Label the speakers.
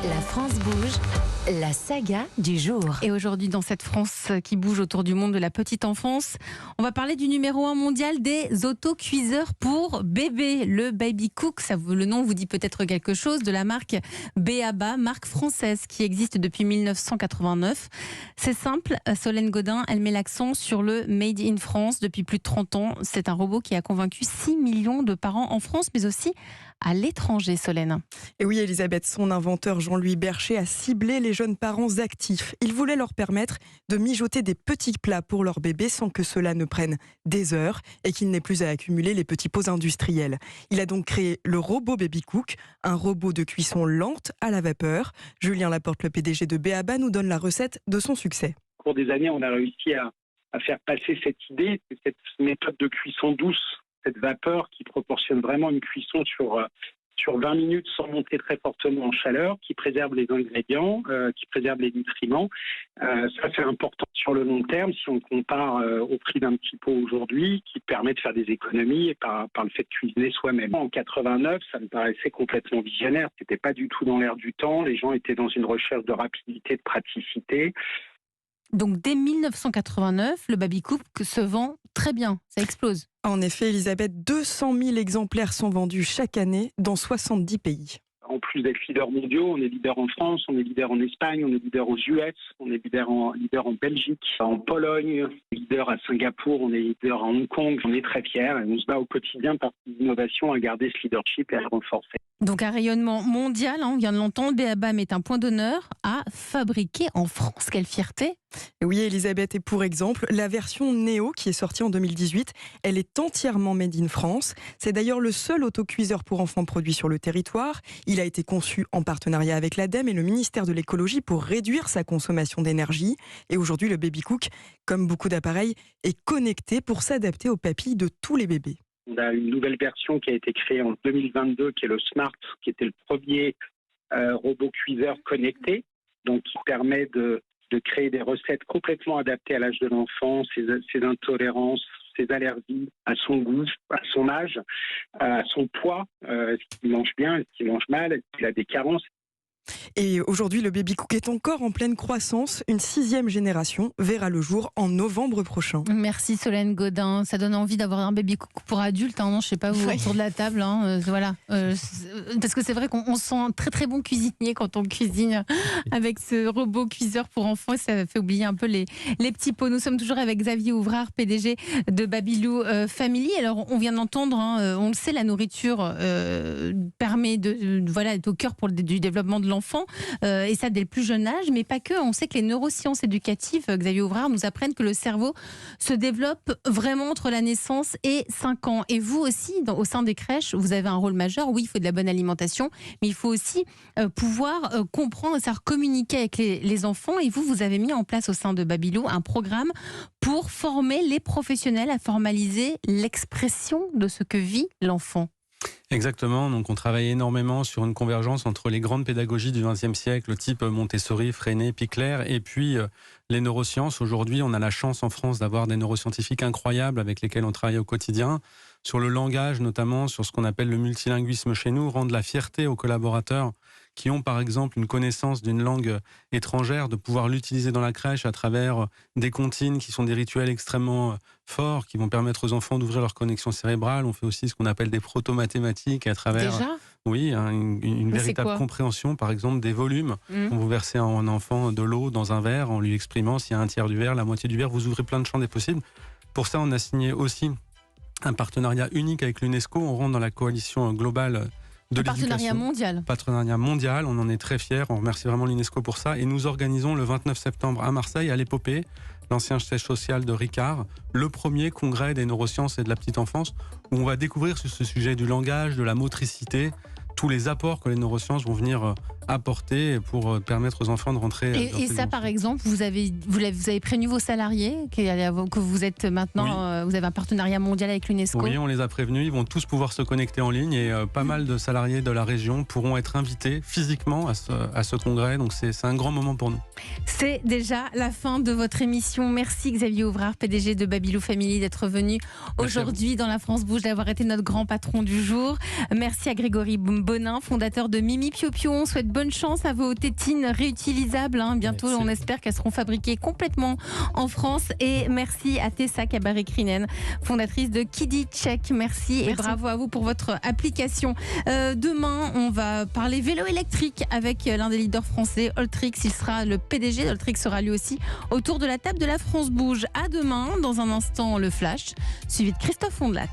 Speaker 1: La France bouge, la saga du jour.
Speaker 2: Et aujourd'hui, dans cette France qui bouge autour du monde de la petite enfance, on va parler du numéro 1 mondial des autocuiseurs pour bébés, le Baby Cook. Le nom vous dit peut-être quelque chose, de la marque B.A.B.A., marque française qui existe depuis 1989. C'est simple, Solène Godin, elle met l'accent sur le Made in France depuis plus de 30 ans. C'est un robot qui a convaincu 6 millions de parents en France, mais aussi à l'étranger, Solène.
Speaker 3: Et oui, Elisabeth, son inventeur Jean-Louis Bercher a ciblé les jeunes parents actifs. Il voulait leur permettre de mijoter des petits plats pour leur bébé sans que cela ne prenne des heures et qu'il n'ait plus à accumuler les petits pots industriels. Il a donc créé le robot Baby Cook, un robot de cuisson lente à la vapeur. Julien Laporte, le PDG de B.A.B.A., nous donne la recette de son succès.
Speaker 4: Au cours des années, on a réussi à faire passer cette idée, cette méthode de cuisson douce, cette vapeur qui proportionne vraiment une cuisson sur 20 minutes sans monter très fortement en chaleur, qui préserve les ingrédients, qui préserve les nutriments. Ça, c'est important sur le long terme si on compare au prix d'un petit pot aujourd'hui, qui permet de faire des économies par le fait de cuisiner soi-même. En 89, ça me paraissait complètement visionnaire. C'était pas du tout dans l'air du temps. Les gens étaient dans une recherche de rapidité, de praticité.
Speaker 2: Donc dès 1989, le Baby Cook se vend très bien, ça explose.
Speaker 3: En effet, Elisabeth, 200 000 exemplaires sont vendus chaque année dans 70 pays.
Speaker 4: En plus d'être leader mondiaux, on est leader en France, on est leader en Espagne, on est leader aux US, on est leader en Belgique, en Pologne, leader à Singapour, on est leader à Hong Kong. On est très fiers et on se bat au quotidien par l'innovation à garder ce leadership et à le renforcer.
Speaker 2: Donc un rayonnement mondial, on vient de l'entendre, B.A.B.A. met un point d'honneur à fabriquer en France. Quelle fierté!
Speaker 3: Oui, Elisabeth, et pour exemple, la version Neo qui est sortie en 2018, elle est entièrement made in France. C'est d'ailleurs le seul autocuiseur pour enfants produit sur le territoire. Il a été conçu en partenariat avec l'ADEME et le ministère de l'écologie pour réduire sa consommation d'énergie. Et aujourd'hui, le Baby Cook, comme beaucoup d'appareils, est connecté pour s'adapter aux papilles de tous les bébés.
Speaker 4: On a une nouvelle version qui a été créée en 2022, qui est le Smart, qui était le premier robot cuiseur connecté, donc qui permet de créer des recettes complètement adaptées à l'âge de l'enfant, ses intolérances, ses allergies, à son goût, à son âge, à son poids, est-ce qu'il mange bien, est-ce qu'il mange mal, est-ce qu'il a des carences.
Speaker 3: Et aujourd'hui, le Baby Cook est encore en pleine croissance. Une 6e génération verra le jour en novembre prochain.
Speaker 2: Merci Solène Godin. Ça donne envie d'avoir un Baby Cook pour adultes. Non, je ne sais pas, vous autour de la table. Voilà. Parce que c'est vrai qu'on se sent un très très bon cuisinier quand on cuisine avec ce robot cuiseur pour enfants. Ça fait oublier un peu les petits pots. Nous sommes toujours avec Xavier Ouvrard, PDG de Babylou Family. Alors, on vient d'entendre, on le sait, la nourriture permet d'être au cœur du développement de l'enfant, et ça dès le plus jeune âge, mais pas que. On sait que les neurosciences éducatives, Xavier Ouvrard, nous apprennent que le cerveau se développe vraiment entre la naissance et 5 ans. Et vous aussi, au sein des crèches, vous avez un rôle majeur. Oui, il faut de la bonne alimentation, mais il faut aussi pouvoir comprendre et savoir communiquer avec les enfants. Et vous avez mis en place au sein de Babylou un programme pour former les professionnels à formaliser l'expression de ce que vit l'enfant.
Speaker 5: Exactement, donc on travaille énormément sur une convergence entre les grandes pédagogies du XXe siècle, type Montessori, Freinet, Picler, et puis les neurosciences. Aujourd'hui, on a la chance en France d'avoir des neuroscientifiques incroyables avec lesquels on travaille au quotidien, sur le langage notamment, sur ce qu'on appelle le multilinguisme chez nous, rendre la fierté aux collaborateurs qui ont par exemple une connaissance d'une langue étrangère, de pouvoir l'utiliser dans la crèche à travers des comptines qui sont des rituels extrêmement forts, qui vont permettre aux enfants d'ouvrir leur connexion cérébrale. On fait aussi ce qu'on appelle des proto-mathématiques à travers une véritable compréhension, par exemple, des volumes. Quand vous versez à un enfant de l'eau dans un verre, en lui exprimant s'il y a un tiers du verre, la moitié du verre, vous ouvrez plein de champs des possibles. Pour ça, on a signé aussi un partenariat unique avec l'UNESCO. On rentre dans la coalition globale de
Speaker 2: partenariat mondial.
Speaker 5: Partenariat mondial, on en est très fiers, on remercie vraiment l'UNESCO pour ça. Et nous organisons le 29 septembre à Marseille, à l'Épopée, l'ancien siège social de Ricard, le premier congrès des neurosciences et de la petite enfance, où on va découvrir sur ce sujet du langage, de la motricité, tous les apports que les neurosciences vont venir apporter pour permettre aux enfants de rentrer.
Speaker 2: Et ça, par exemple, vous avez prévenu vos salariés que vous êtes maintenant, vous avez un partenariat mondial avec l'UNESCO.
Speaker 5: Oui, on les a prévenus, ils vont tous pouvoir se connecter en ligne et pas mal de salariés de la région pourront être invités physiquement à ce congrès, donc c'est un grand moment pour nous.
Speaker 2: C'est déjà la fin de votre émission. Merci Xavier Ouvrard, PDG de Babylou Family, d'être venu aujourd'hui dans La France Bouge, d'avoir été notre grand patron du jour. Merci à Grégory Bonin, fondateur de Mimi Pio Pio. On souhaite bonne chance à vos tétines réutilisables. Bientôt,
Speaker 5: Merci.
Speaker 2: on espère qu'elles seront fabriquées complètement en France. Et merci à Tessa Kabaré-Krinen, fondatrice de Kiddy Check. Merci et bravo à vous pour votre application. Demain, on va parler vélo électrique avec l'un des leaders français, Oltrix. Il sera le PDG d'Oltrix, sera lui aussi autour de la table de la France Bouge. À demain, dans un instant, le Flash, suivi de Christophe Ondelat.